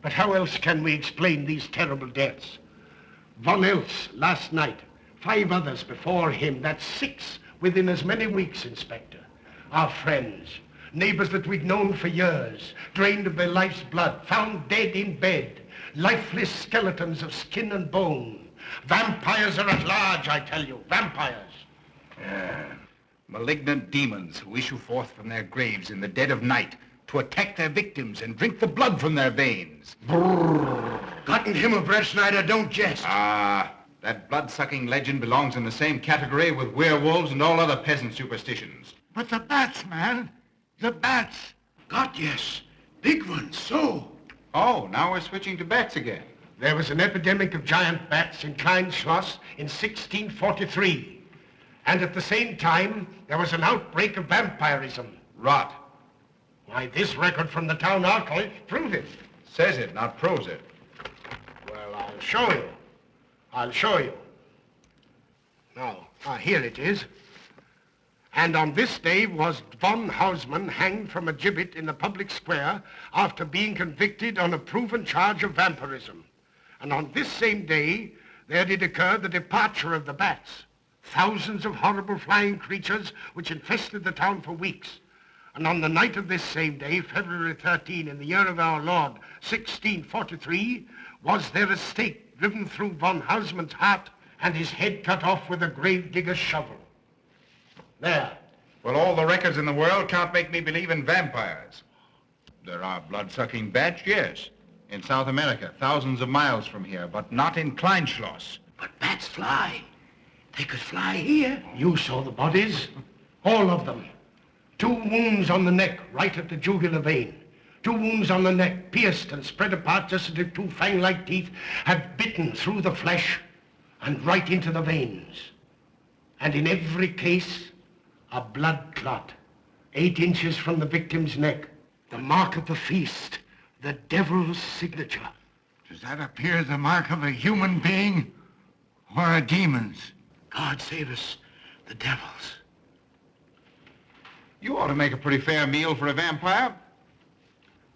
But how else can we explain these terrible deaths? Von Elst last night, 5 others before him, that's 6 within as many weeks, Inspector. Our friends, neighbors that we'd known for years, drained of their life's blood, found dead in bed, lifeless skeletons of skin and bone. Vampires are at large, I tell you, vampires. Malignant demons who issue forth from their graves in the dead of night to attack their victims and drink the blood from their veins. Gotten Himmelbrecht, Schneider, don't jest. That blood-sucking legend belongs in the same category with werewolves and all other peasant superstitions. But the bats, man. The bats. God, yes. Big ones, so. Oh, now we're switching to bats again. There was an epidemic of giant bats in Kleinschloss in 1643. And at the same time, there was an outbreak of vampirism. Rot. Why, this record from the town archive proves it. Says it, not proves it. Well, I'll show you. I'll show you. Now, here it is. And on this day was von Hausmann hanged from a gibbet in the public square after being convicted on a proven charge of vampirism. And on this same day, there did occur the departure of the bats. Thousands of horrible flying creatures which infested the town for weeks. And on the night of this same day, February 13, in the year of our Lord, 1643, was there a stake driven through von Hausmann's heart and his head cut off with a grave digger's shovel. There. Well, all the records in the world can't make me believe in vampires. There are blood-sucking bats, yes. In South America, thousands of miles from here, but not in Kleinschloss. But bats fly. They could fly here. You saw the bodies. All of them. 2 wounds on the neck, right at the jugular vein. 2 wounds on the neck, pierced and spread apart just as if 2 fang-like teeth had bitten through the flesh and right into the veins. And in every case, a blood clot, 8 inches from the victim's neck. The mark of the feast, the devil's signature. Does that appear the mark of a human being or a demon's? God save us, the devil's. You ought to make a pretty fair meal for a vampire.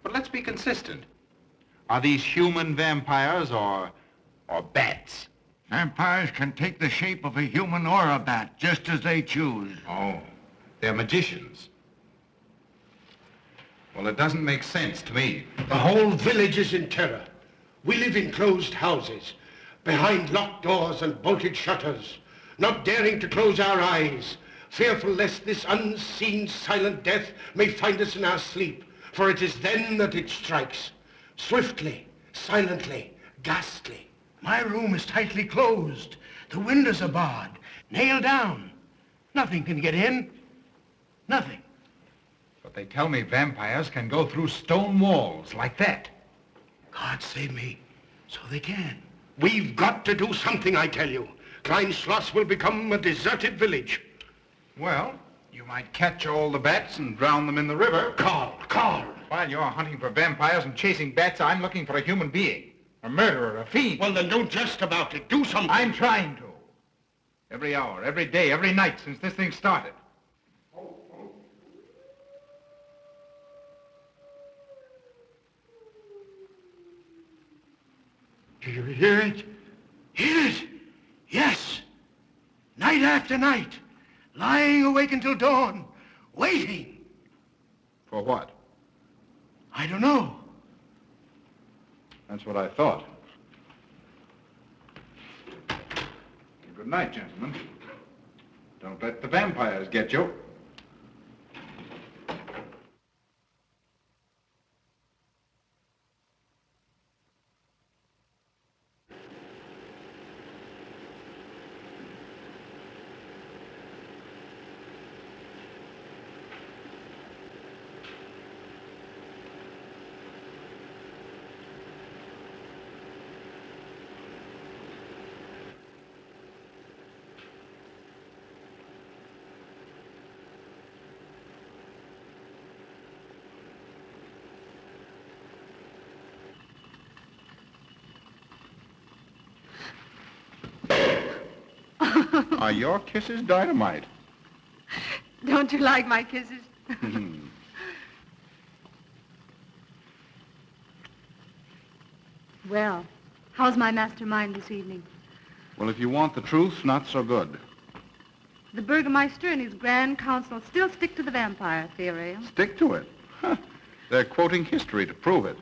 But let's be consistent. Are these human vampires or bats? Vampires can take the shape of a human or a bat, just as they choose. Oh, they're magicians. Well, it doesn't make sense to me. The whole village is in terror. We live in closed houses, behind locked doors and bolted shutters, not daring to close our eyes, fearful lest this unseen silent death may find us in our sleep, for it is then that it strikes, swiftly, silently, ghastly. My room is tightly closed. The windows are barred, nailed down. Nothing can get in. Nothing. But they tell me vampires can go through stone walls like that. God save me, so they can. We've got to do something, I tell you. Kleinschloss will become a deserted village. Well, you might catch all the bats and drown them in the river. Carl. While you're hunting for vampires and chasing bats, I'm looking for a human being. A murderer, a fiend. Well, then don't jest about it. Do something. I'm trying to. Every hour, every day, every night since this thing started. Do you hear it? Hear it? Yes. Night after night. Lying awake until dawn. Waiting. For what? I don't know. That's what I thought. Good night, gentlemen. Don't let the vampires get you. Are your kisses dynamite? Don't you like my kisses? Well, how's my mastermind this evening? Well, if you want the truth, not so good. The Burgermeister and his Grand Council still stick to the vampire theory. Stick to it. Huh. They're quoting history to prove it.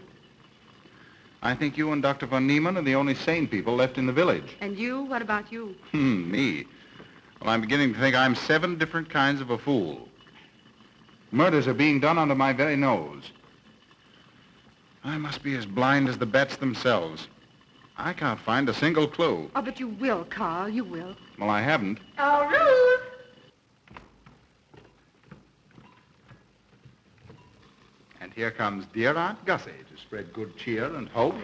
I think you and Dr. von Niemann are the only sane people left in the village. And you? What about you? Me? Well, I'm beginning to think I'm 7 different kinds of a fool. Murders are being done under my very nose. I must be as blind as the bats themselves. I can't find a single clue. Oh, but you will, Carl. You will. Well, I haven't. Oh, Ruth! And here comes dear Aunt Gussie to spread good cheer and hope.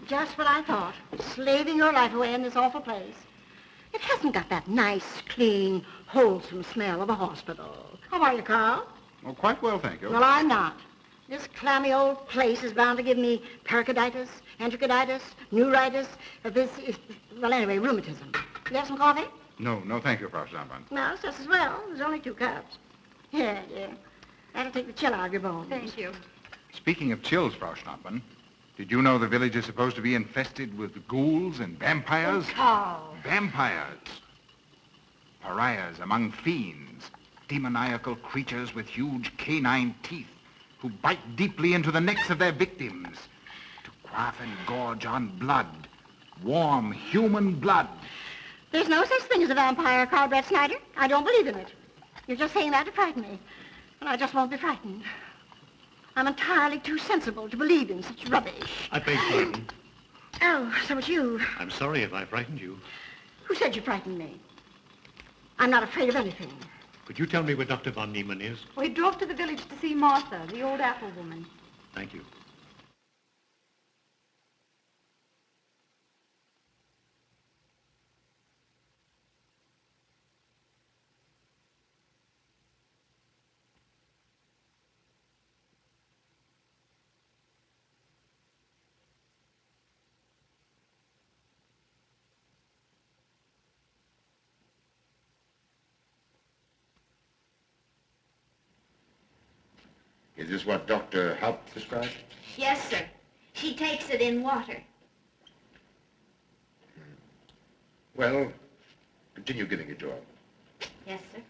Just what I thought. Slaving your life away in this awful place. It hasn't got that nice, clean, wholesome smell of a hospital. How are you, Carl? Oh, quite well, thank you. Well, I'm not. This clammy old place is bound to give me pericarditis, enterocolitis, neuritis, well, anyway, rheumatism. You have some coffee? No, thank you, Frau Stammmann. No, it's just as well. There's only 2 cups. Here, dear. That'll take the chill out of your bones. Thank you. Speaking of chills, Frau Stammmann, did you know the village is supposed to be infested with ghouls and vampires? Oh, Carl. Vampires. Pariahs among fiends. Demoniacal creatures with huge canine teeth who bite deeply into the necks of their victims to quaff and gorge on blood. Warm human blood. There's no such thing as a vampire, Carl Brett Snyder. I don't believe in it. You're just saying that to frighten me. And I just won't be frightened. I'm entirely too sensible to believe in such rubbish. I beg pardon. Oh, so it's you. I'm sorry if I frightened you. Who said you frightened me? I'm not afraid of anything. Could you tell me where Dr. von Niemann is? We drove to the village to see Martha, the old apple woman. Thank you. Is this what Dr. Haupt described? Yes, sir. She takes it in water. Well, continue giving it to her. Yes, sir.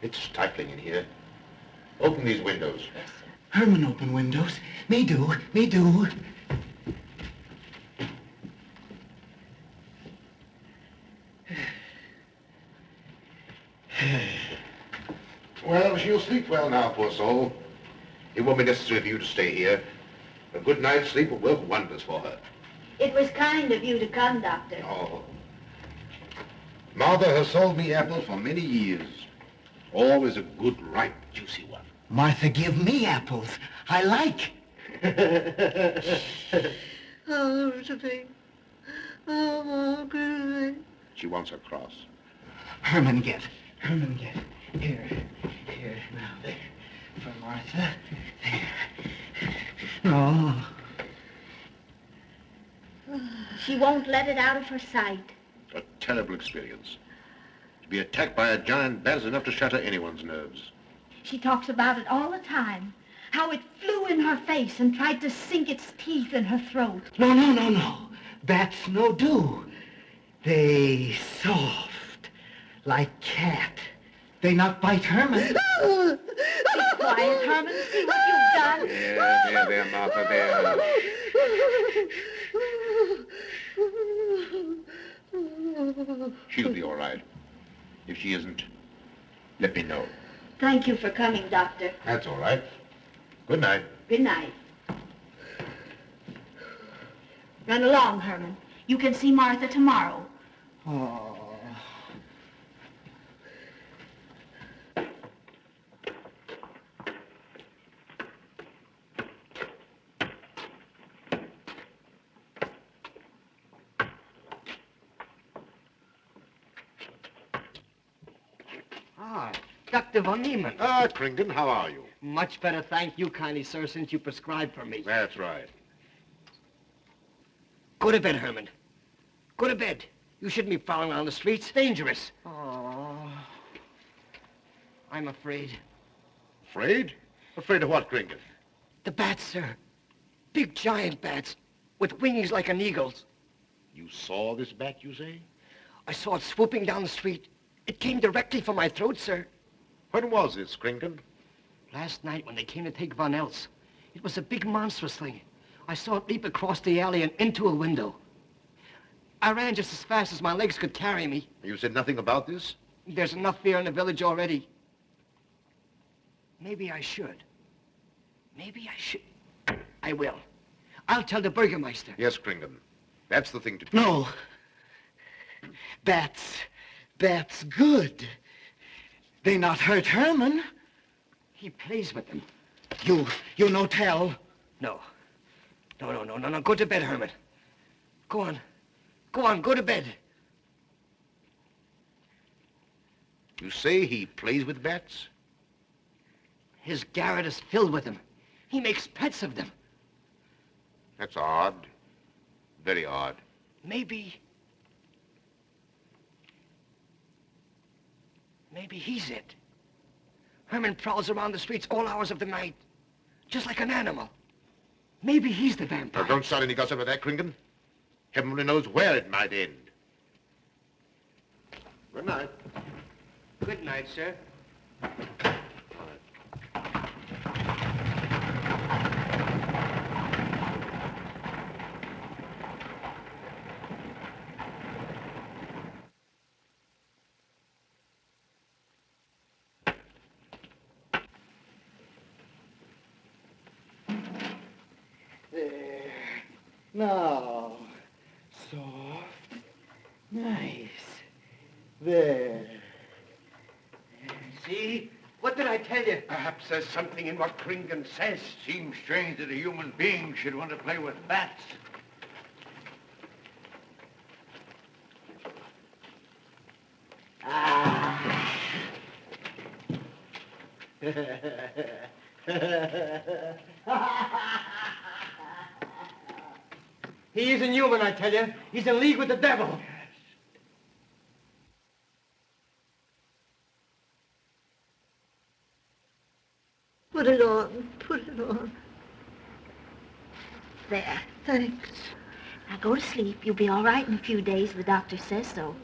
It's stifling in here. Open these windows. Yes, sir. Herman open windows. Me do. Well, she'll sleep well now, poor soul. It won't be necessary for you to stay here. A good night's sleep will work wonders for her. It was kind of you to come, Doctor. Oh. Martha has sold me apples for many years. Always a good, ripe, juicy one. Martha, give me apples. I like. Oh, Josephine. Oh, good. She wants her cross. Herman, get. Here. Now, there. For Martha. There. Oh. She won't let it out of her sight. A terrible experience. To be attacked by a giant bat is enough to shatter anyone's nerves. She talks about it all the time. How it flew in her face and tried to sink its teeth in her throat. No. Bats no do. They soft, like cat. They not bite Herman. Be quiet, Herman. See what you've done. There, Martha, there. She'll be all right. If she isn't, let me know. Thank you for coming, Doctor. That's all right. Good night. Good night. Run along, Herman. You can see Martha tomorrow. Oh. Ah, Dr. von Niemann. Ah, Kringen, how are you? Much better, thank you kindly, sir, since you prescribed for me. That's right. Go to bed, Herman. Go to bed. You shouldn't be prowling around the streets. Dangerous. Oh, I'm afraid. Afraid? Afraid of what, Kringen? The bats, sir. Big giant bats with wings like an eagle's. You saw this bat, you say? I saw it swooping down the street. It came directly for my throat, sir. When was this, Kringen? Last night when they came to take Von Els. It was a big monstrous thing. I saw it leap across the alley and into a window. I ran just as fast as my legs could carry me. You said nothing about this? There's enough fear in the village already. Maybe I should. Maybe I should. I will. I'll tell the Burgermeister. Yes, Kringen. That's the thing to do. No. Bats. Bats good. They not hurt Herman. He plays with them. You no tell. No. No. Go to bed, Herman. Go on. Go on, go to bed. You say he plays with bats? His garret is filled with them. He makes pets of them. That's odd. Very odd. Maybe he's it. Herman prowls around the streets all hours of the night, just like an animal. Maybe he's the vampire. Now, don't start any gossip of that, Kringen. Heaven only knows where it might end. Good night. Good night, sir. There. Now. Soft. Nice. There. See? What did I tell you? Perhaps there's something in what Kringen says. Seems strange that a human being should want to play with bats. He isn't human, I tell you. He's in league with the devil. Put it on. Put it on. There. Thanks. Now go to sleep. You'll be all right in a few days. The doctor says so.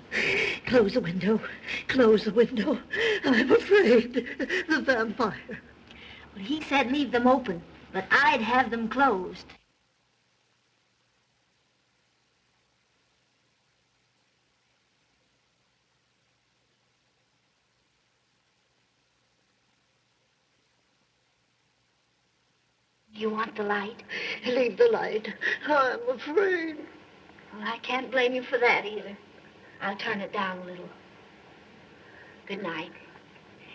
Close the window. Close the window. I'm afraid. The vampire. Well, he said leave them open, but I'd have them closed. You want the light? Leave the light. I'm afraid. Well, I can't blame you for that either. I'll turn it down a little. Good night.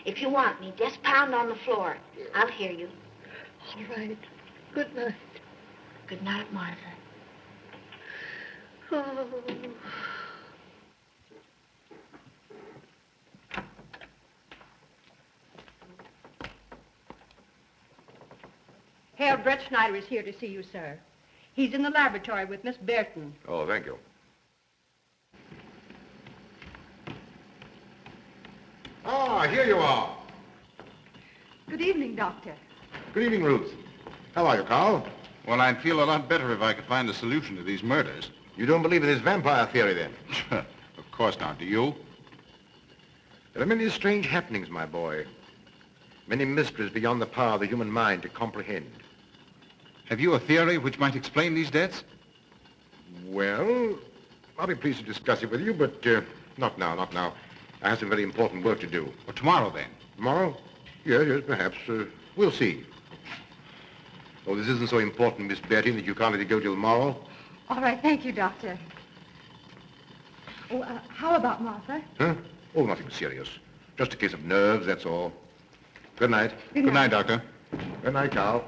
If you want me, just pound on the floor. I'll hear you. All right. Good night. Good night, Martha. Oh. Herr Brett Schneider is here to see you, sir. He's in the laboratory with Miss Burton. Oh, thank you. Ah, here you are. Good evening, Doctor. Good evening, Ruth. How are you, Carl? Well, I'd feel a lot better if I could find a solution to these murders. You don't believe in this vampire theory, then? Of course not. Do you? There are many strange happenings, my boy. Many mysteries beyond the power of the human mind to comprehend. Have you a theory which might explain these deaths? Well, I'll be pleased to discuss it with you, but not now, not now. I have some very important work to do. Well, tomorrow, then. Tomorrow? Yes, perhaps. We'll see. Oh, this isn't so important, Miss Betty, that you can't let it go till tomorrow. All right, thank you, Doctor. Oh, how about Martha? Huh? Oh, nothing serious. Just a case of nerves, that's all. Good night. Good Good night, Doctor. Good night, Carl.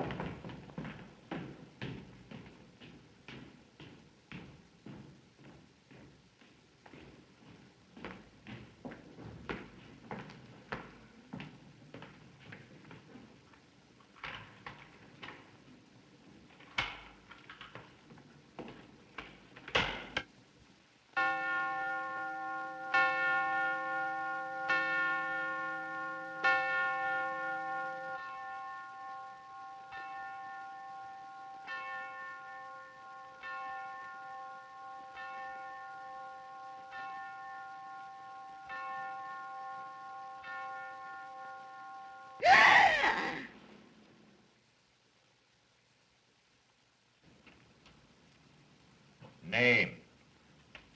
Name.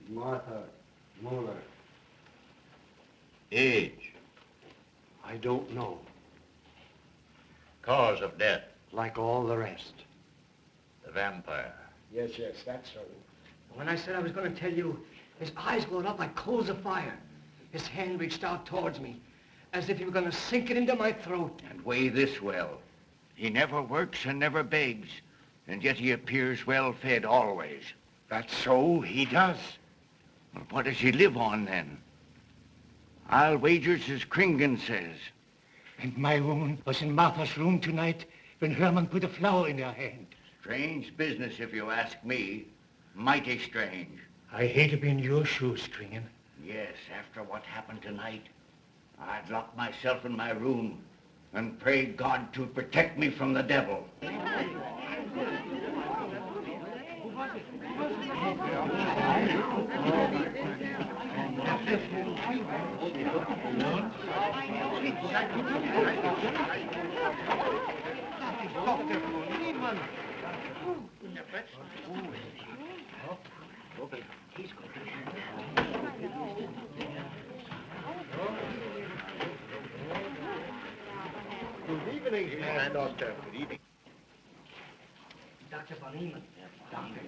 Martha Muller. Age. I don't know. Cause of death. Like all the rest. The vampire. Yes, that's so. When I said I was going to tell you, his eyes glowed up like coals of fire. His hand reached out towards me, as if he were going to sink it into my throat. And weigh this well. He never works and never begs, and yet he appears well-fed always. That's so, he does. Well, what does he live on, then? I'll wager it's as Kringen says. And my woman was in Martha's room tonight when Herman put a flower in her hand. Strange business, if you ask me. Mighty strange. I hate to be in your shoes, Kringen. Yes, after what happened tonight, I'd lock myself in my room and pray God to protect me from the devil. Good evening, Herr Doctor. Good evening. Dr. von Niemann. Doctor.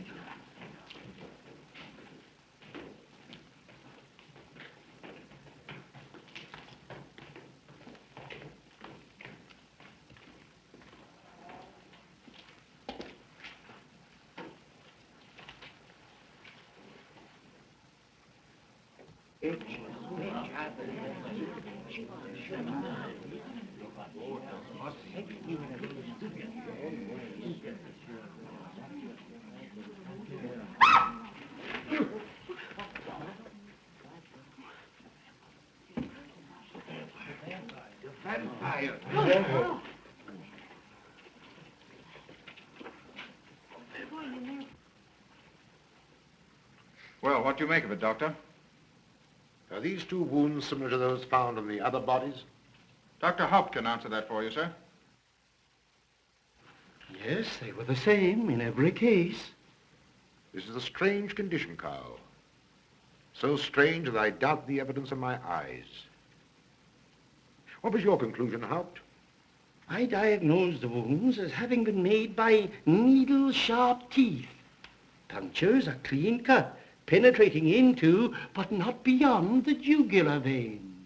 Vampire. Well, what do you make of it, Doctor? Are these two wounds similar to those found on the other bodies? Dr. Haupt can answer that for you, sir. Yes, they were the same in every case. This is a strange condition, Carl. So strange that I doubt the evidence of my eyes. What was your conclusion, Haupt? I diagnosed the wounds as having been made by needle-sharp teeth. Punctures are clean cut, penetrating into, but not beyond, the jugular vein.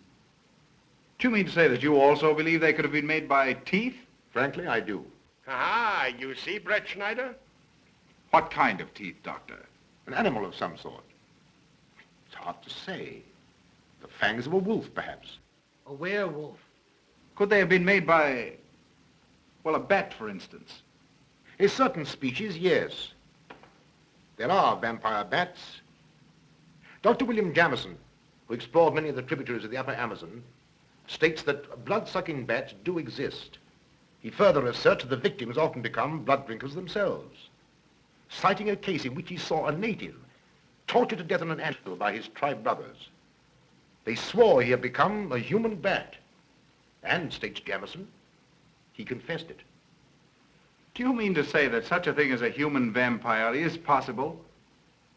Do you mean to say that you also believe they could have been made by teeth? Frankly, I do. Ah, you see, Brett Schneider? What kind of teeth, Doctor? An animal of some sort. It's hard to say. The fangs of a wolf, perhaps. A werewolf. Could they have been made by, well, a bat, for instance? A certain species, yes. There are vampire bats. Dr. William Jamison, who explored many of the tributaries of the upper Amazon, states that blood-sucking bats do exist. He further asserts that the victims often become blood drinkers themselves, citing a case in which he saw a native tortured to death in an anthill by his tribe brothers. They swore he had become a human bat, and, states Jamison, he confessed it. Do you mean to say that such a thing as a human vampire is possible?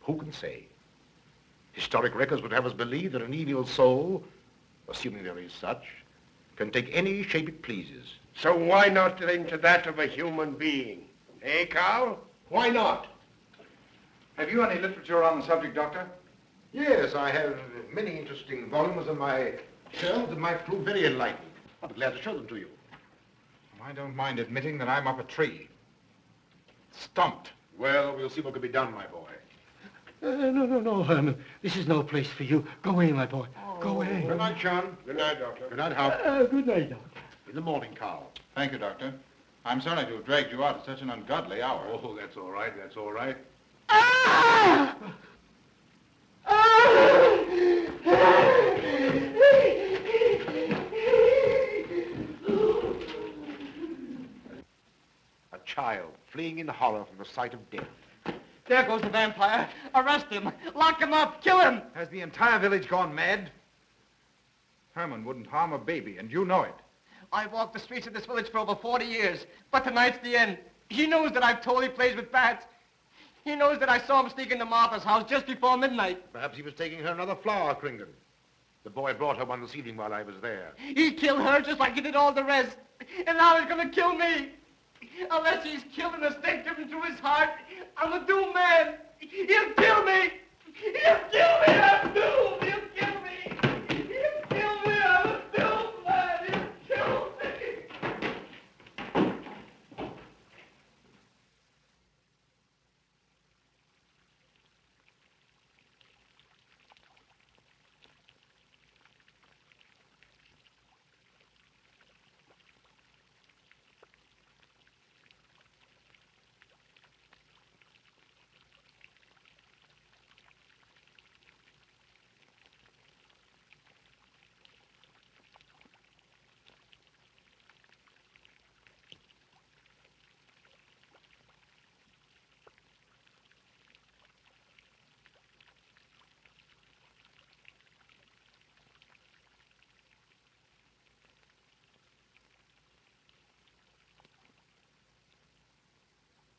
Who can say? Historic records would have us believe that an evil soul, assuming there is such, can take any shape it pleases. So why not into that of a human being? Eh, Carl? Why not? Have you any literature on the subject, Doctor? Yes, I have many interesting volumes on my shelves that might prove very enlightening. I'll be glad to show them to you. I don't mind admitting that I'm up a tree. Stumped. Well, we'll see what can be done, my boy. No, Herman. This is no place for you. Go away, my boy. Go away. Good night, Sean. Good night, Doctor. Good night, Hal. Good night, Doctor. In the morning, Carl. Thank you, Doctor. I'm sorry to have dragged you out at such an ungodly hour. Oh, that's all right. That's all right. A child fleeing in horror from the sight of death. There goes the vampire. Arrest him. Lock him up. Kill him. Has the entire village gone mad? Herman wouldn't harm a baby, and you know it. I've walked the streets of this village for over 40 years, but tonight's the end. He knows that I've told he plays with bats. He knows that I saw him sneak into Martha's house just before midnight. Perhaps he was taking her another flower, Krington. The boy brought her one this evening while I was there. He killed her just like he did all the rest. And now he's going to kill me. Unless he's killed and a stake driven through his heart, I'm a doomed man. He'll kill me. He'll kill me. I'm doomed. He'll kill me. He'll kill me. I'm a doomed man. He'll kill me.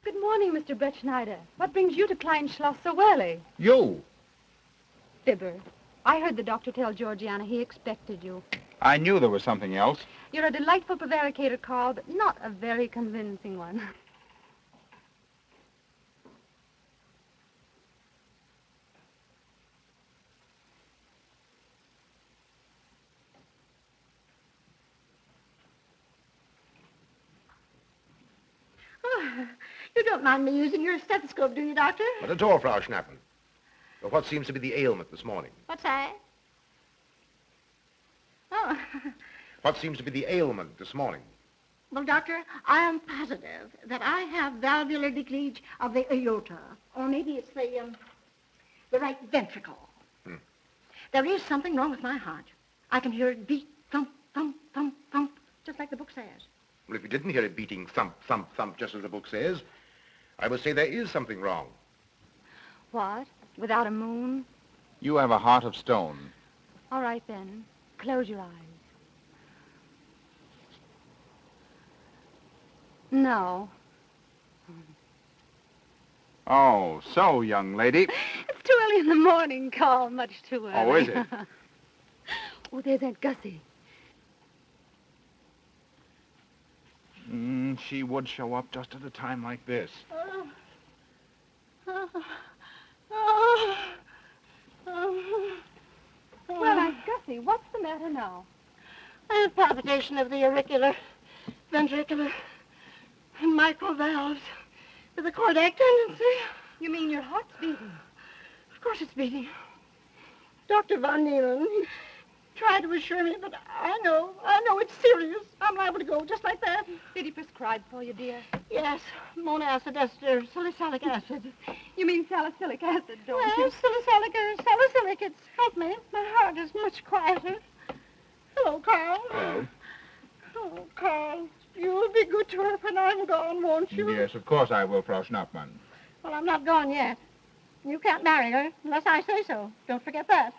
Good morning, Mr. Brett Schneider. What brings you to Klein Schloss so early? You? Fibber, I heard the doctor tell Georgiana he expected you. I knew there was something else. You're a delightful prevaricator, Carl, but not a very convincing one. Oh, you don't mind me using your stethoscope, do you, Doctor? Not at all, Frau Schnappen. But what seems to be the ailment this morning? What's that? Oh. What seems to be the ailment this morning? Well, Doctor, I am positive that I have valvular leakage of the aorta. Or maybe it's the right ventricle. There is something wrong with my heart. I can hear it beat, thump, thump, thump, thump, just like the book says. Well, if you didn't hear it beating thump, thump, thump, just as the book says, I would say there is something wrong. What? Without a moon? You have a heart of stone. All right, then. Close your eyes. No. Oh, so, young lady. It's too early in the morning, Carl. Much too early. Oh, is it? Oh, there's Aunt Gussie. She would show up just at a time like this. Well, Aunt Gussie, what's the matter now? I have palpitation of the auricular, ventricular, and mitral valves with a cardiac tendency. You mean your heart's beating? Of course it's beating. Dr. Von Nealen tried to assure me, but I know it's serious. I'm liable to go just like that. Did he prescribe for you, dear? Yes, monacid ester salicylic acid. You mean salicylic acid, don't you? Well, salicylic, it's helped me. My heart is much quieter. Hello, Carl. Hello. Oh, Carl, you'll be good to her when I'm gone, won't you? Yes, of course I will, Frau Schnappmann. Well, I'm not gone yet. You can't marry her unless I say so. Don't forget that.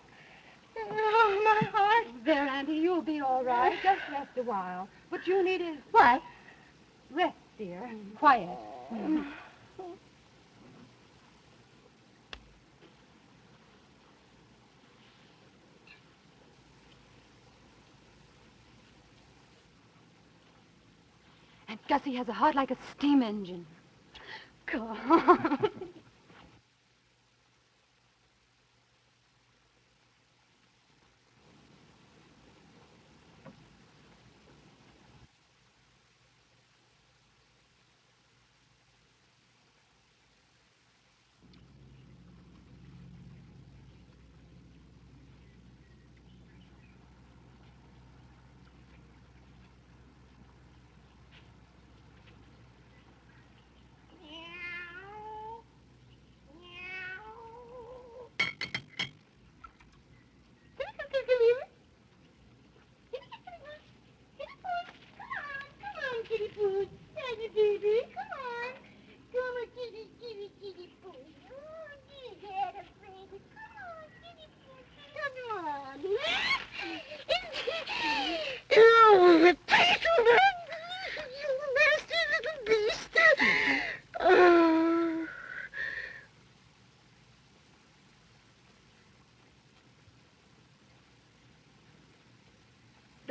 Oh, my heart. There, Auntie, you'll be all right. Just rest a while. What you need is What? rest, dear. Quiet. Aunt Gussie has a heart like a steam engine. Carl.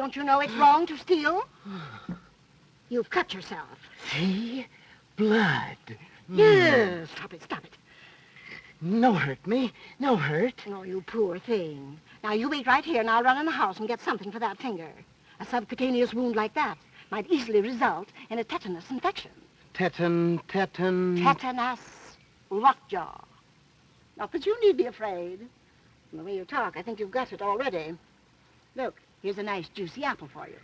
Don't you know it's wrong to steal? You've cut yourself. See? Blood. Yes. Stop it, stop it. No hurt me. No hurt. Oh, you poor thing. Now, you wait right here, and I'll run in the house and get something for that finger. A subcutaneous wound like that might easily result in a tetanus infection. Tetanus. Tetanus. Lockjaw. Not that you need be afraid. From the way you talk, I think you've got it already. Look, here's a nice juicy apple for you.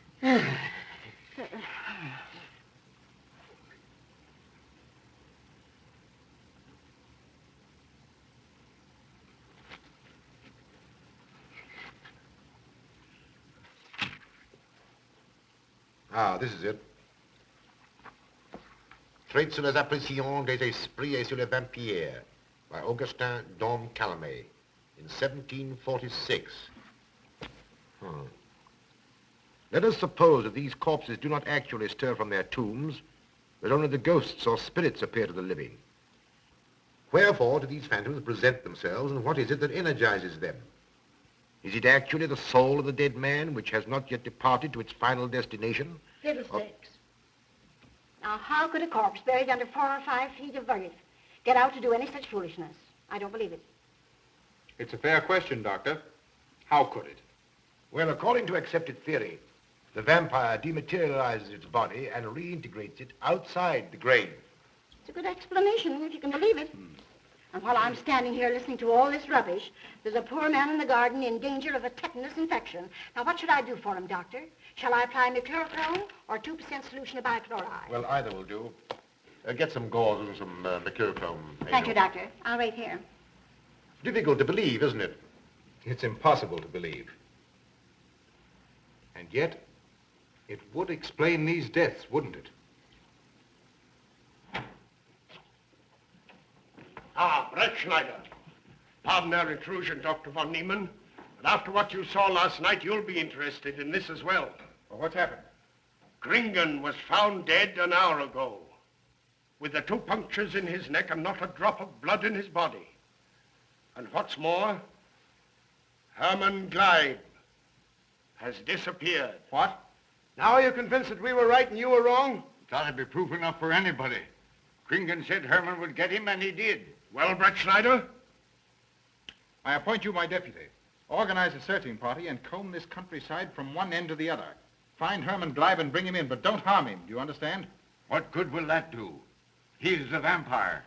Ah, this is it. Traits sur les apparitions des esprits et sur les vampires by Augustin Dom Calame in 1746. Let us suppose that these corpses do not actually stir from their tombs, that only the ghosts or spirits appear to the living. Wherefore do these phantoms present themselves, and what is it that energizes them? Is it actually the soul of the dead man which has not yet departed to its final destination? Fiddlesticks. Now, how could a corpse buried under 4 or 5 feet of earth get out to do any such foolishness? I don't believe it. It's a fair question, Doctor. How could it? Well, according to accepted theory, the vampire dematerializes its body and reintegrates it outside the grave. It's a good explanation, if you can believe it. And while I'm standing here listening to all this rubbish, there's a poor man in the garden in danger of a tetanus infection. Now, what should I do for him, Doctor? Shall I apply mercurochrome or 2% solution of bichloride? Well, either will do. Get some gauze and some mercurochrome. Thank you, Doctor. I'll wait here. Difficult to believe, isn't it? It's impossible to believe. And yet, it would explain these deaths, wouldn't it? Ah, Brett Schneider. Pardon our intrusion, Dr. von Niemann. But after what you saw last night, you'll be interested in this as well. Well, what's happened? Gringen was found dead an hour ago, with the 2 punctures in his neck and not a drop of blood in his body. And what's more, Hermann Gleib has disappeared. What? Now are you convinced that we were right and you were wrong? That'd be proof enough for anybody. Kringen said Herman would get him, and he did. Well, Brett Schneider? I appoint you my deputy. Organize a searching party and comb this countryside from one end to the other. Find Herman Gleib and bring him in, but don't harm him. Do you understand? What good will that do? He's the vampire.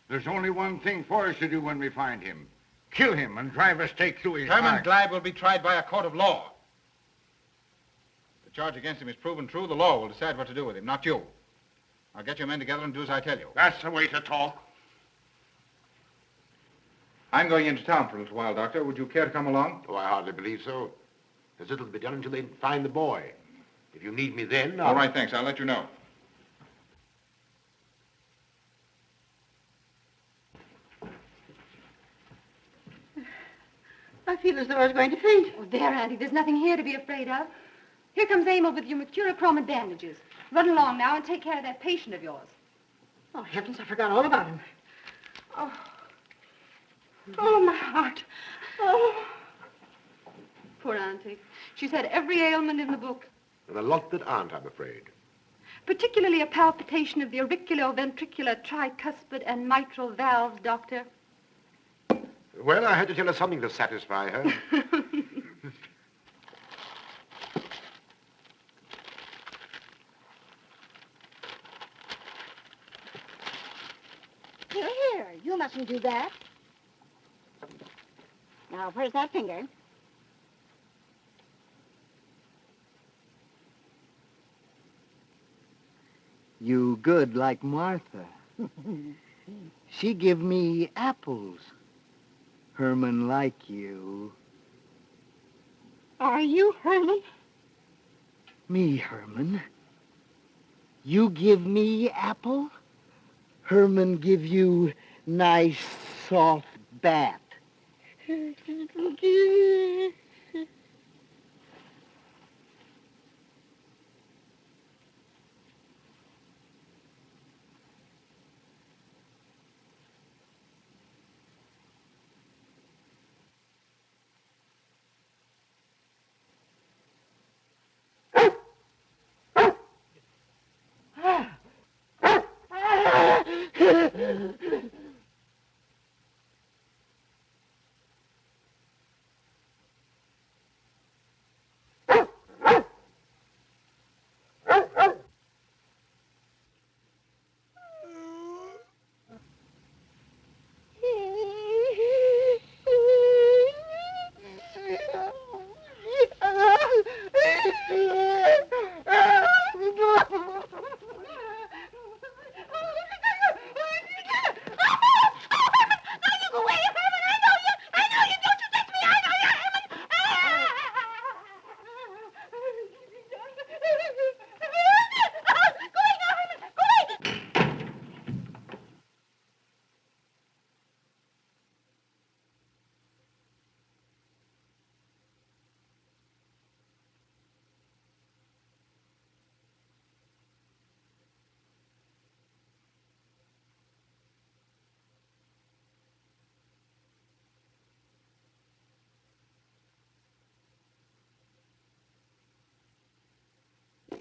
There's only one thing for us to do when we find him. Kill him and drive a stake through his Herman heart. Gleib will be tried by a court of law. If the charge against him is proven true, the law will decide what to do with him, not you. I'll get your men together and do as I tell you. That's the way to talk. I'm going into town for a little while, Doctor. Would you care to come along? Oh, I hardly believe so. There's little to be done until they find the boy. If you need me then, All right, thanks. I'll let you know. I feel as though I was going to faint. Oh, there, Auntie. There's nothing here to be afraid of. Here comes Emil with your mercurochrome and bandages. Run along now and take care of that patient of yours. Oh, heavens, I forgot all about him. Oh, my heart. Oh. Poor Auntie. She's had every ailment in the book. And a lot that aren't, I'm afraid. Particularly a palpitation of the auriculoventricular, tricuspid, and mitral valves, Doctor. Well, I had to tell her something to satisfy her. Here. You mustn't do that. Now, where's that finger? You good like Martha. She give me apples. Herman like you. Are you Herman? Me, Herman. You give me apple? Herman give you nice soft bat.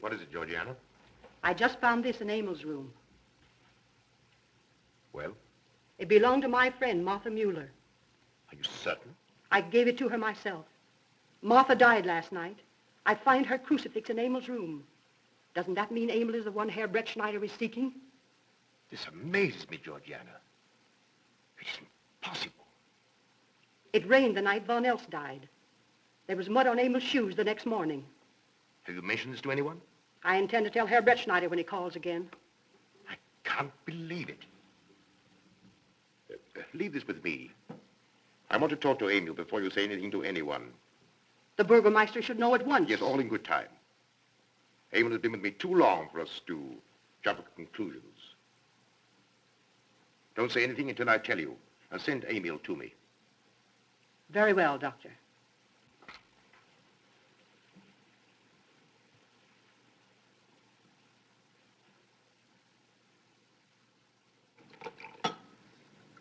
What is it, Georgiana? I just found this in Emil's room. Well, It belonged to my friend, Martha Mueller. are you certain? I gave it to her myself. Martha died last night. I find her crucifix in Emil's room. Doesn't that mean Emil is the one Herr Brett Schneider is seeking? This amazes me, Georgiana. It isn't possible. It rained the night Von Elst died. There was mud on Emil's shoes the next morning. Have you mentioned this to anyone? I intend to tell Herr Brett Schneider when he calls again. Can't believe it. Leave this with me. I want to talk to Emil before you say anything to anyone. The Burgermeister should know at once. Yes, all in good time. Emil has been with me too long for us to jump at conclusions. Don't say anything until I tell you, and send Emil to me. Very well, Doctor.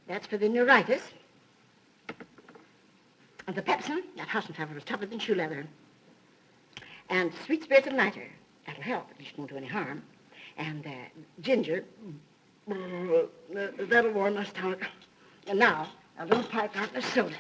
That's for the neuritis. And the pepsin, that Hasenpfeffer is tougher than shoe leather. And sweet spirits of nitre, that'll help, at least won't do any harm. And ginger, that'll warm my stomach. And now, a little pipe out of soda.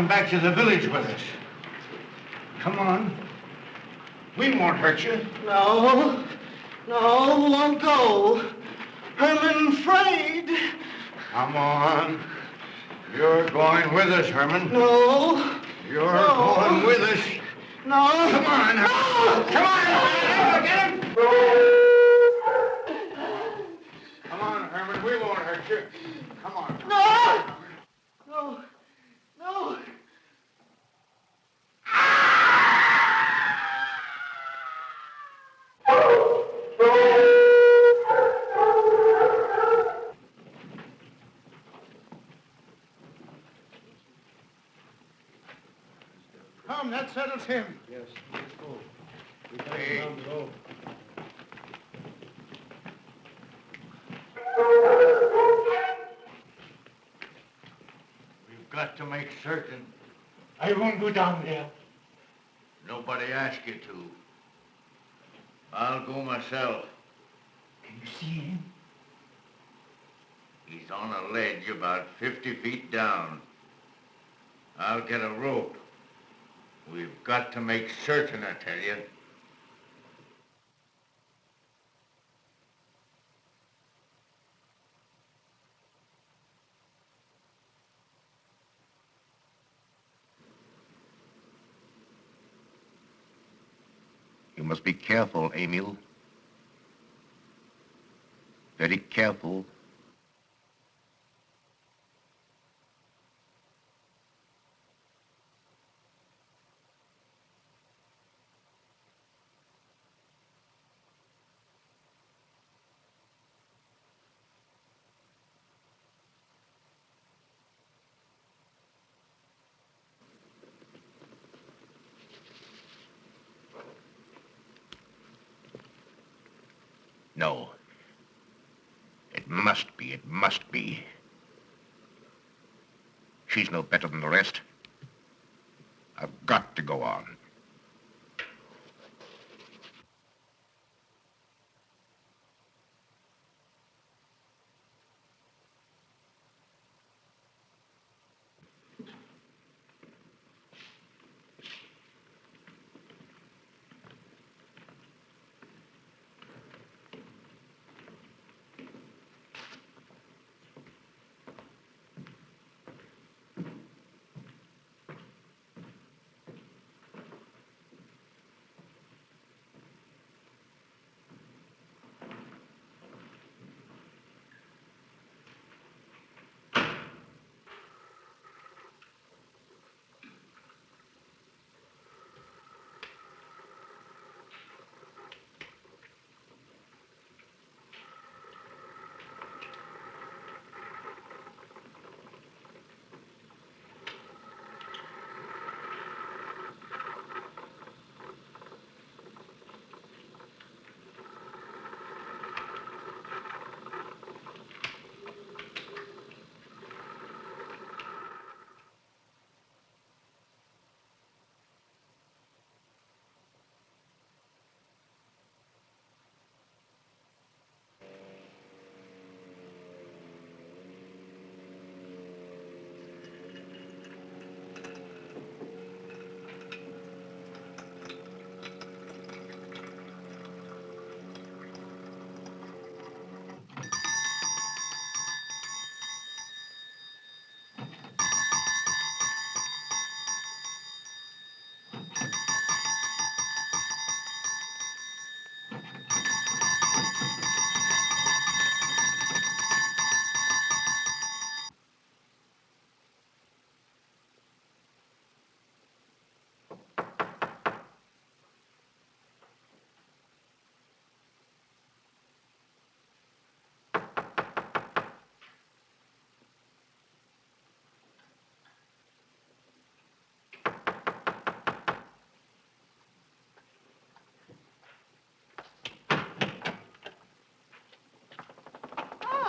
Back to the village with us. Come on. We won't hurt you. No, won't go. Herman afraid. Come on. You're going with us, Herman. No. You're going with us. No. Come on. No. Come on. Get him. Come on, Herman. We won't hurt you. Come on. No. Come, that settles him. Yes, let's go. We got Hey. him down below. We've got to make certain. I won't go down there. Nobody asked you to. I'll go myself. Can you see him? He's on a ledge about 50 feet down. I'll get a rope. We've got to make certain, I tell you. must be careful, Emil. Very careful. No. It must be, it must be. She's no better than the rest. I've got to go on.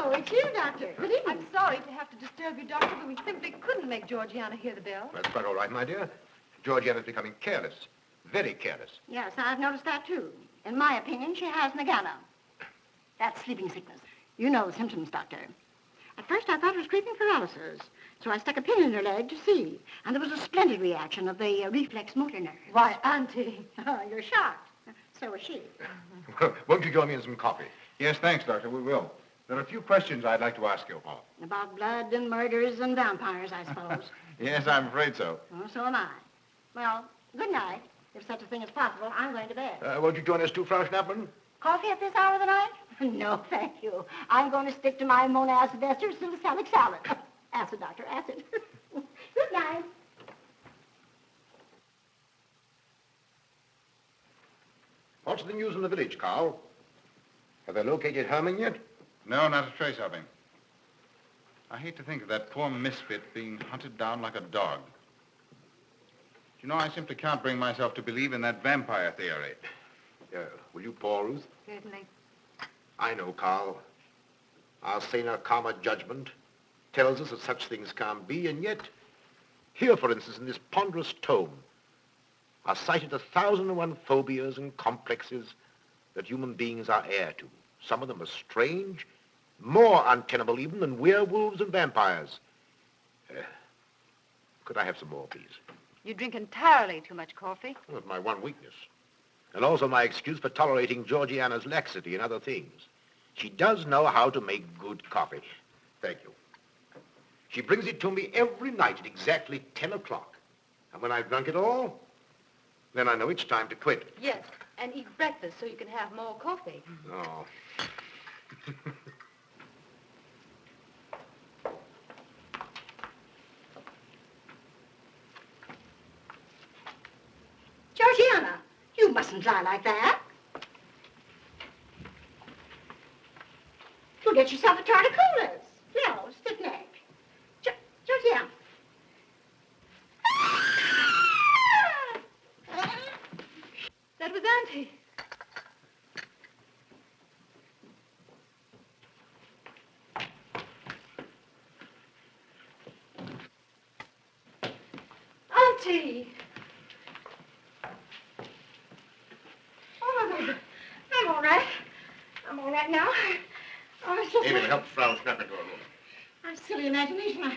Oh, it's you, Doctor. Good evening. I'm sorry to have to disturb you, Doctor, but we simply couldn't make Georgiana hear the bell. That's quite all right, my dear. Georgiana's becoming careless. Very careless. Yes, I've noticed that, too. In my opinion, she has Nagana. That's sleeping sickness. You know the symptoms, Doctor. At first, I thought it was creeping paralysis, so I stuck a pin in her leg to see. And there was a splendid reaction of the reflex motor nerve. Why, Auntie. Oh, you're shocked. So was she. Won't you join me in some coffee? Yes, thanks, Doctor. We will. There are a few questions I'd like to ask you. Oh. About blood and murders and vampires, I suppose. Yes, I'm afraid so. Oh, so am I. Well, good night. If such a thing is possible, I'm going to bed. Won't you join us too, Frau Schnappmann? Coffee at this hour of the night? No, thank you. I'm going to stick to my Monaz Vester salicylic salad. Acid, Doctor, acid. Good night. What's the news in the village, Carl? Have they located Herman yet? No, not a trace of him. I hate to think of that poor misfit being hunted down like a dog. You know, I simply can't bring myself to believe in that vampire theory. Will you pour, Ruth? Certainly. I know, Carl. Our saner, calmer judgment tells us that such things can't be, and yet, here, for instance, in this ponderous tome, are cited 1,001 phobias and complexes that human beings are heir to. Some of them are strange, more untenable even than werewolves and vampires. Could I have some more, please? You drink entirely too much coffee. Well, that's my one weakness. And also my excuse for tolerating Georgiana's laxity and other things. She does know how to make good coffee. Thank you. She brings it to me every night at exactly 10 o'clock. And when I've drunk it all, then I know it's time to quit. Yes. And eat breakfast so you can have more coffee. No. Georgiana, you mustn't lie like that. You'll get yourself a torticollis. No, stiff neck. Georgiana. That was Auntie. Auntie! Oh, I'm all right. I'm all right now. Oh, it's just... Emil, help Frau Schnapp into her room. My silly imagination.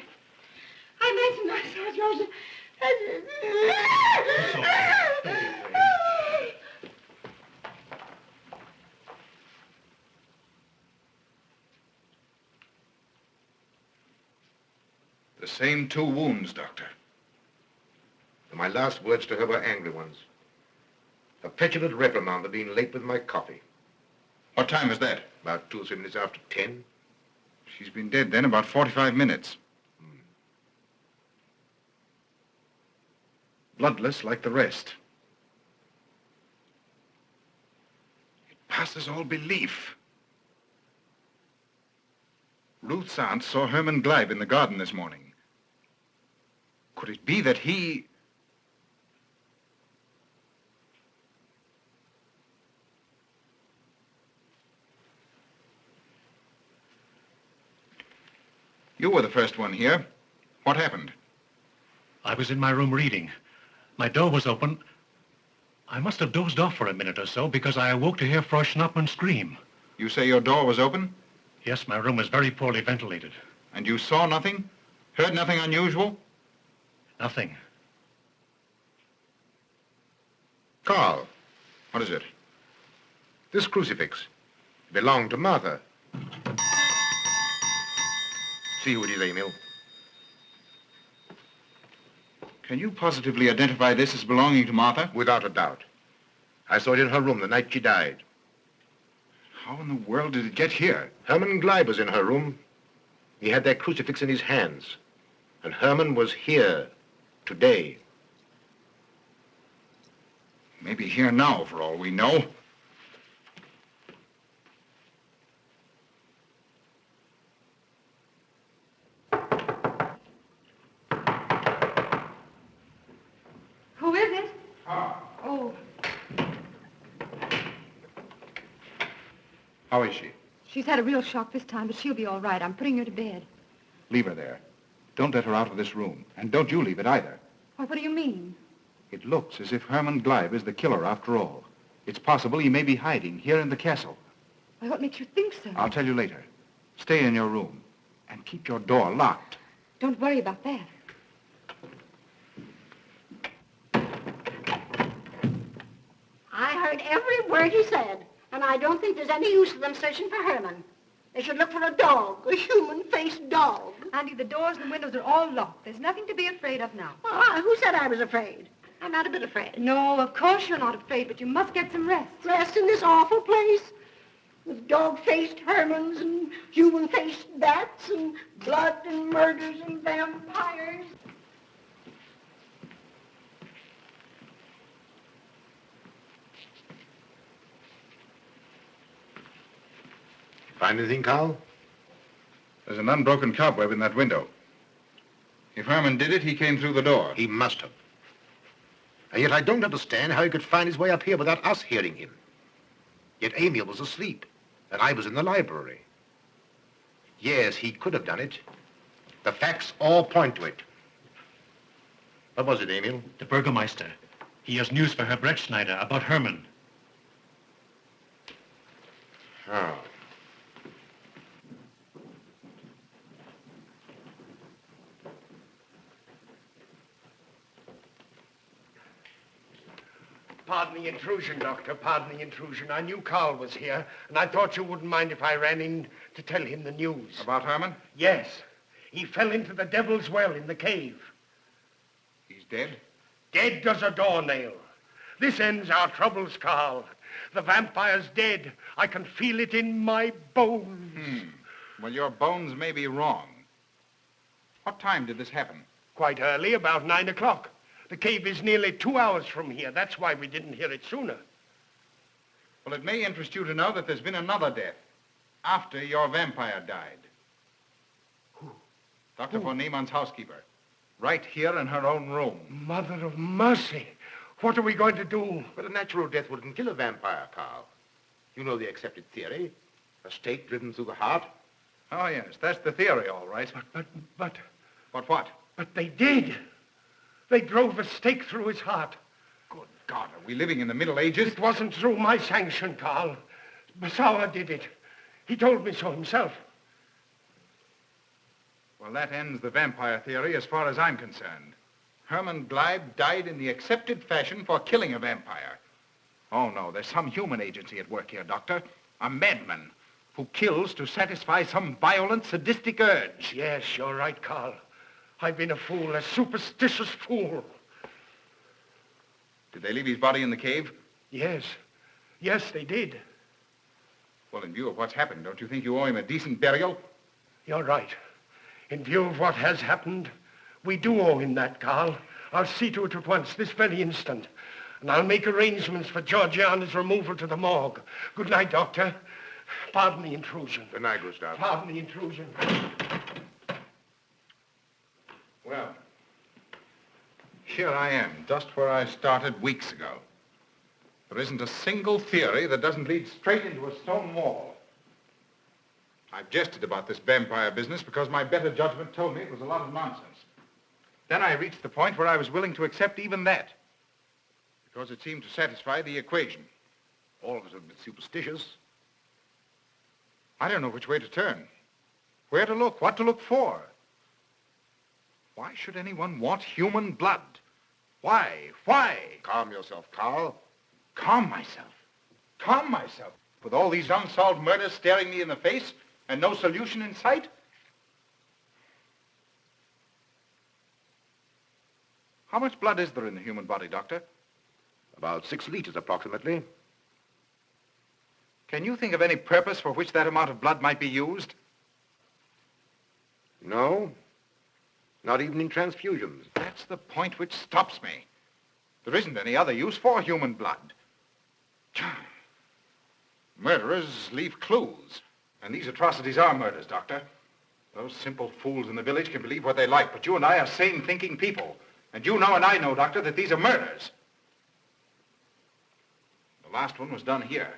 I imagined myself, Joseph. The same 2 wounds, Doctor. And my last words to her were angry ones. A petulant reprimand for being late with my coffee. What time is that? About 2 or 3 minutes after 10. She's been dead then about 45 minutes. Bloodless like the rest. It passes all belief. Ruth's aunt saw Herman Gleib in the garden this morning. Could it be that he... You were the first one here. What happened? I was in my room reading. My door was open. I must have dozed off for a minute or so because I awoke to hear Frau Schnappmann scream. You say your door was open? Yes, my room was very poorly ventilated. And you saw nothing? Heard nothing unusual? Nothing. Carl. What is it? This crucifix belonged to Martha. See who it is, Emil. Can you positively identify this as belonging to Martha? Without a doubt. I saw it in her room the night she died. How in the world did it get here? Herman Gleib was in her room. He had that crucifix in his hands. And Herman was here today. Maybe here now, for all we know. Who is it? Ah. Oh, How is she? she's had a real shock this time, but she'll be all right. I'm putting her to bed. Leave her there. Don't let her out of this room. And don't you leave it either. Why, what do you mean? It looks as if Herman Gleib is the killer after all. It's possible he may be hiding here in the castle. Why, what makes you think so? I'll tell you later. Stay in your room and keep your door locked. Don't worry about that. I heard every word he said, and I don't think there's any use of them searching for Herman. They should look for a dog, a human-faced dog. Auntie, the doors and windows are all locked. There's nothing to be afraid of now. Well, who said I was afraid? I'm not a bit afraid. No, of course you're not afraid, but you must get some rest. Rest in this awful place? With dog-faced Hermans and human-faced bats and blood and murders and vampires. Find anything, Carl? There's an unbroken cobweb in that window. If Herman did it, he came through the door. He must have. And yet I don't understand how he could find his way up here without us hearing him. Yet Emil was asleep, and I was in the library. Yes, he could have done it. The facts all point to it. What was it, Emil? The Burgermeister. He has news for Herr Brettschneider about Herman. Oh. Pardon the intrusion, Doctor. Pardon the intrusion. I knew Carl was here, and I thought you wouldn't mind if I ran in to tell him the news. About Herman? Yes. He fell into the Devil's Well in the cave. He's dead? Dead as a doornail. This ends our troubles, Carl. The vampire's dead. I can feel it in my bones. Well, your bones may be wrong. What time did this happen? Quite early, about 9 o'clock. The cave is nearly 2 hours from here. That's why we didn't hear it sooner. Well, it may interest you to know that there's been another death after your vampire died. Who? Dr. von Niemann's housekeeper. Right here in her own room. Mother of mercy. What are we going to do? But a natural death wouldn't kill a vampire, Carl. You know the accepted theory. A stake driven through the heart. Oh, yes, that's the theory, all right. But... But what? But they did. They drove a stake through his heart. Good God, are we living in the Middle Ages? It wasn't through my sanction, Carl. Basawa did it. He told me so himself. Well, that ends the vampire theory as far as I'm concerned. Herman Gleib died in the accepted fashion for killing a vampire. Oh, no, there's some human agency at work here, Doctor. A madman who kills to satisfy some violent, sadistic urge. Yes, you're right, Carl. I've been a fool, a superstitious fool. Did they leave his body in the cave? Yes. Yes, they did. Well, in view of what's happened, don't you think you owe him a decent burial? You're right. In view of what has happened, we do owe him that, Carl. I'll see to it at once, this very instant. And I'll make arrangements for Georgiana's removal to the morgue. Good night, Doctor. Pardon the intrusion. Good night, Gustav. Pardon the intrusion. Well, here I am, just where I started weeks ago. There isn't a single theory that doesn't lead straight into a stone wall. I've jested about this vampire business because my better judgment told me it was a lot of nonsense. Then I reached the point where I was willing to accept even that, because it seemed to satisfy the equation. All of us are a bit superstitious. I don't know which way to turn, where to look, what to look for. Why should anyone want human blood? Why? Why? Calm yourself, Carl. Calm myself? Calm myself? With all these unsolved murders staring me in the face and no solution in sight? How much blood is there in the human body, Doctor? About 6 liters, approximately. Can you think of any purpose for which that amount of blood might be used? No. Not even in transfusions. That's the point which stops me. There isn't any other use for human blood. Murderers leave clues. And these atrocities are murders, Doctor. Those simple fools in the village can believe what they like, but you and I are sane, thinking people. And you know and I know, Doctor, that these are murders. The last one was done here.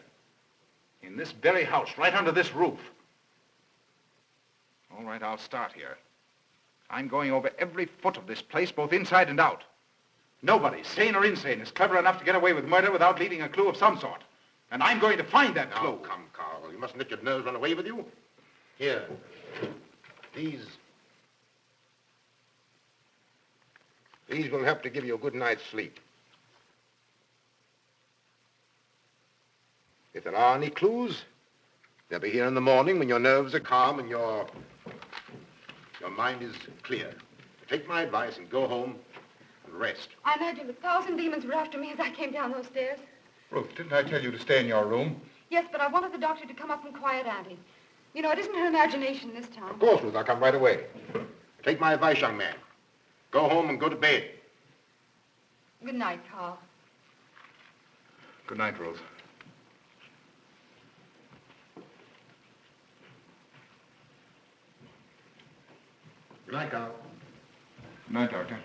In this very house, right under this roof. All right, I'll start here. I'm going over every foot of this place, both inside and out. Nobody, sane or insane, is clever enough to get away with murder without leaving a clue of some sort. And I'm going to find that clue. Now, come, Carl. You mustn't let your nerves run away with you. Here. These will help to give you a good night's sleep. If there are any clues, they'll be here in the morning when your nerves are calm and your mind is clear. Take my advice and go home and rest. I imagine 1,000 demons were after me as I came down those stairs. Ruth, didn't I tell you to stay in your room? Yes, but I wanted the doctor to come up and quiet Auntie. You know, it isn't her imagination this time. Of course, Ruth, I'll come right away. Take my advice, young man. Go home and go to bed. Good night, Carl. Good night, Ruth. Good night, Carl. Good night, Doctor.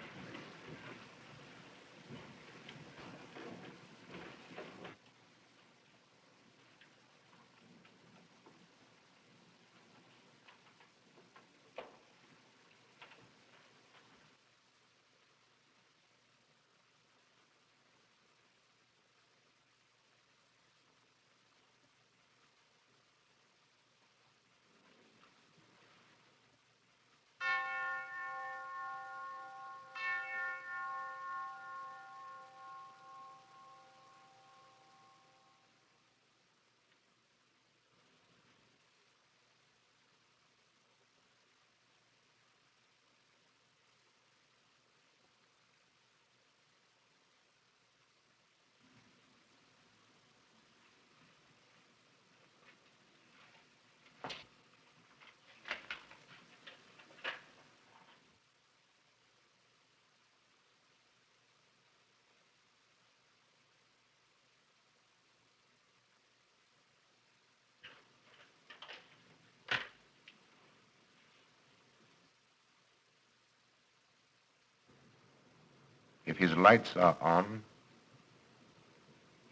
If his lights are on,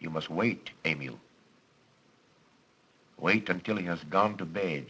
you must wait, Emil. Wait until he has gone to bed.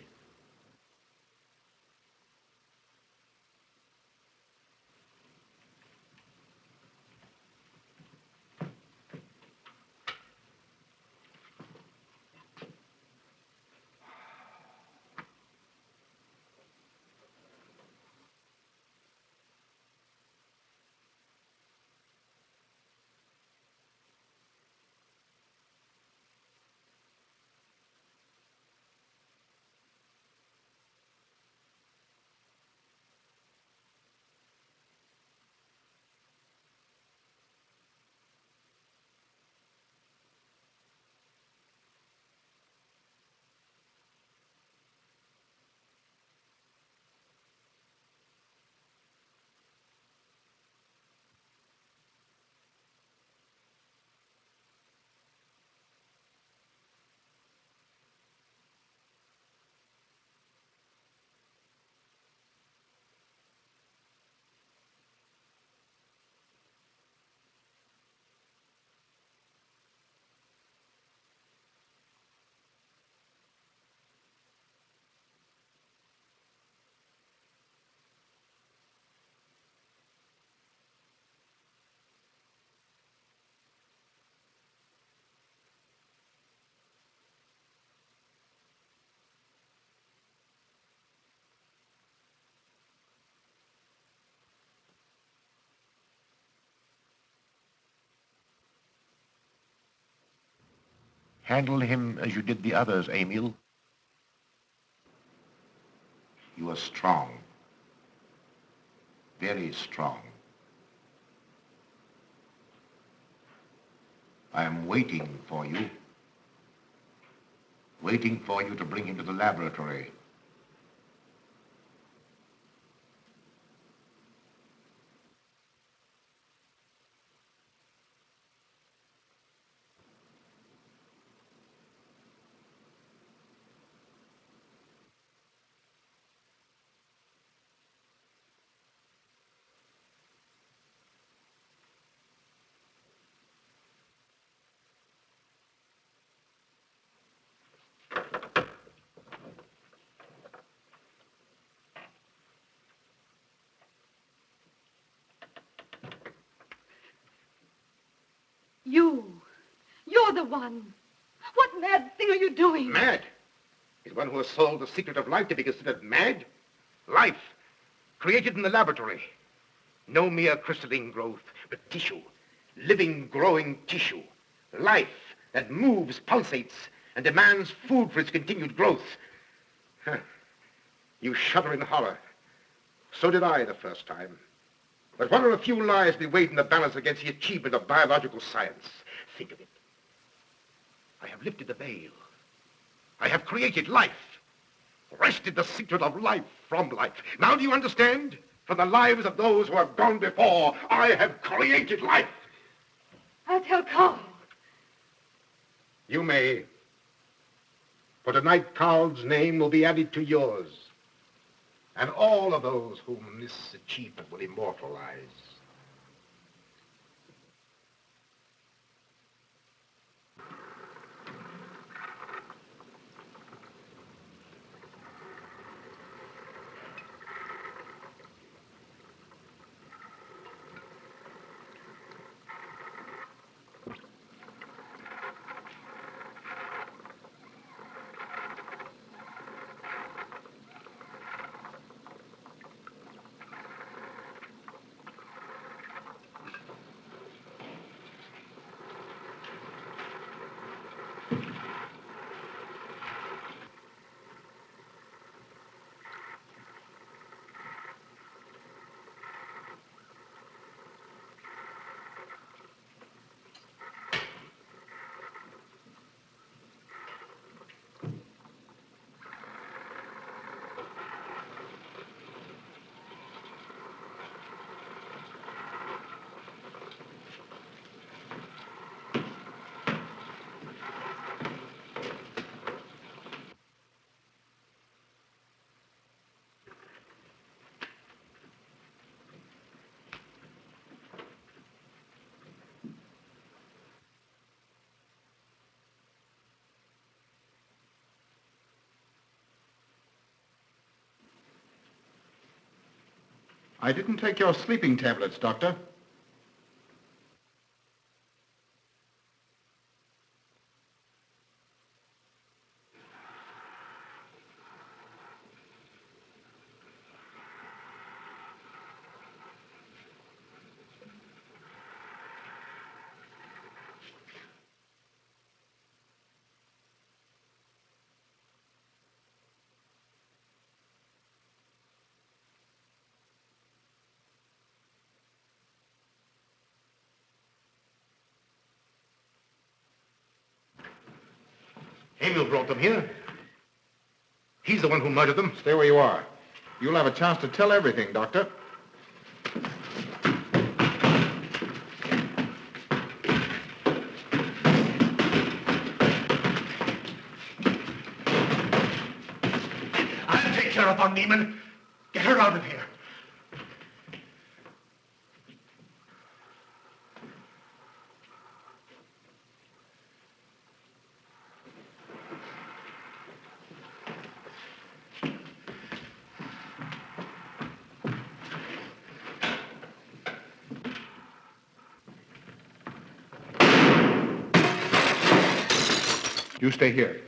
Handle him as you did the others, Emil. You are strong. Very strong. I am waiting for you. Waiting for you to bring him to the laboratory. You're the one. What mad thing are you doing? Mad? Is one who has solved the secret of life to be considered mad? Life, created in the laboratory. No mere crystalline growth, but tissue. Living, growing tissue. Life that moves, pulsates, and demands food for its continued growth. Huh. You shudder in horror. So did I the first time. But what are a few lives be weighed in the balance against the achievement of biological science? Think of it. I have lifted the veil. I have created life. Wrested the secret of life from life. Now do you understand? From the lives of those who have gone before, I have created life. I'll tell Carl. You may. For tonight, Carl's name will be added to yours. And all of those whom this achievement will immortalize. I didn't take your sleeping tablets, Doctor. Emil brought them here. He's the one who murdered them. Stay where you are. You'll have a chance to tell everything, Doctor. I'll take care of Von Niemann. Get her out of here. You stay here.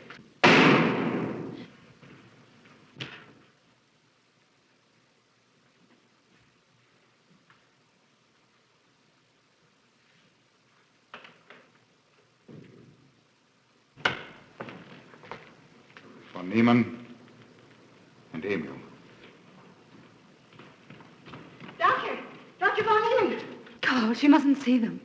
Von Niemann and Emil. Doctor! Dr. Von Niemann! Carl, she mustn't see them.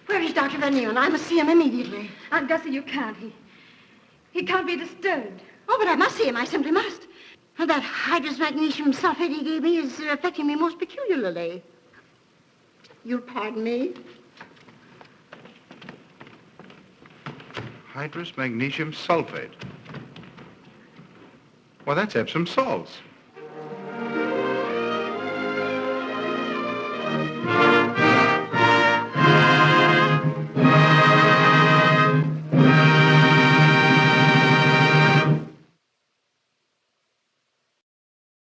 Where is Dr. Van Nieuwen? I must see him immediately. Aunt Gussie, you can't. He can't be disturbed. Oh, but I must see him. I simply must. And that hydrous magnesium sulfate he gave me is affecting me most peculiarly. You'll pardon me? Hydrous magnesium sulfate. Well, that's Epsom salts.